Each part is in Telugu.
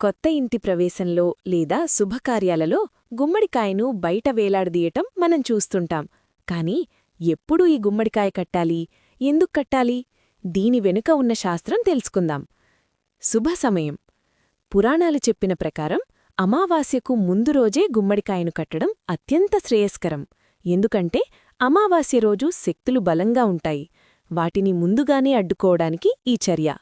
కొత్త ఇంటి ప్రవేశంలో లేదా శుభకార్యాలలో గుమ్మడికాయను బయట వేలాడదీయటం మనం చూస్తుంటాం. కాని ఎప్పుడు ఈ గుమ్మడికాయ కట్టాలి, ఎందుకు కట్టాలి, దీని వెనుక ఉన్న శాస్త్రం తెలుసుకుందాం. శుభ సమయం. పురాణాలు చెప్పిన ప్రకారం అమావాస్యకు ముందు రోజే గుమ్మడికాయను కట్టడం అత్యంత శ్రేయస్కరం. ఎందుకంటే అమావాస్య రోజు శక్తులు బలంగా ఉంటాయి. వాటిని ముందుగానే అడ్డుకోవడానికి ఈ చర్య.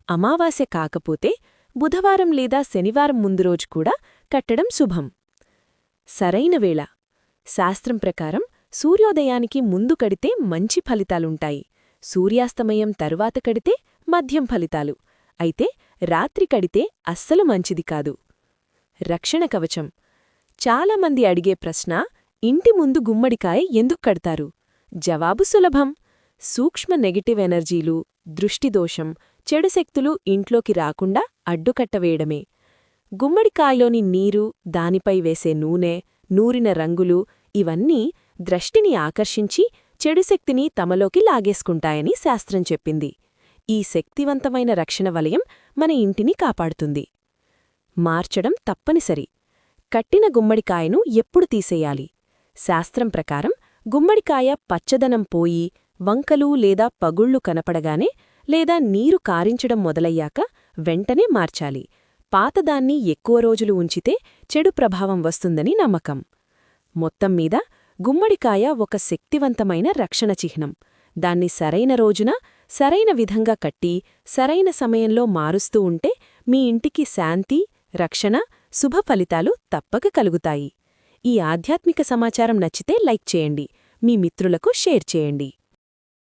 అమావాస్య కాకపోతే బుధవారం లేదా శనివారం ముందు రోజు కూడా కట్టడం శుభం. సరైన వేళ. శాస్త్రం ప్రకారం సూర్యోదయానికి ముందు కడితే మంచి ఫలితాలుంటాయి. సూర్యాస్తమయం తరువాత కడితే మధ్యం ఫలితాలు. అయితే రాత్రి కడితే అస్సలు మంచిది కాదు. రక్షణ కవచం. చాలామంది అడిగే ప్రశ్న, ఇంటి ముందు గుమ్మడికాయ ఎందుకు కడతారు? జవాబు సులభం. సూక్ష్మ నెగటివ్ ఎనర్జీలు, దృష్టిదోషం, చెడు శక్తులు ఇంట్లోకి రాకుండా అడ్డుకట్టవేయడమే. గుమ్మడికాయలోని నీరు, దానిపై వేసే నూనె, నూరిన రంగులు ఇవన్నీ ద్రష్టిని ఆకర్షించి చెడుశక్తిని తమలోకి లాగేసుకుంటాయని శాస్త్రం చెప్పింది. ఈ శక్తివంతమైన రక్షణ వలయం మన ఇంటిని కాపాడుతుంది. మార్చడం తప్పనిసరి. కట్టిన గుమ్మడికాయను ఎప్పుడు తీసేయాలి? శాస్త్రం ప్రకారం గుమ్మడికాయ పచ్చదనం పోయి వంకలు లేదా పగుళ్లు కనపడగానే లేదా నీరు కారించడం మొదలయ్యాక వెంటనే మార్చాలి. పాతదాన్ని ఎక్కువ రోజులు ఉంచితే చెడు ప్రభావం వస్తుందని నమ్మకం. మొత్తం మీద గుమ్మడికాయ ఒక శక్తివంతమైన రక్షణ చిహ్నం. దాన్ని సరైన రోజున సరైన విధంగా కట్టి సరైన సమయంలో మారుస్తూ ఉంటే మీ ఇంటికి శాంతి, రక్షణ, శుభ ఫలితాలు తప్పక కలుగుతాయి. ఈ ఆధ్యాత్మిక సమాచారం నచ్చితే లైక్ చేయండి. మీ మిత్రులకు షేర్ చేయండి.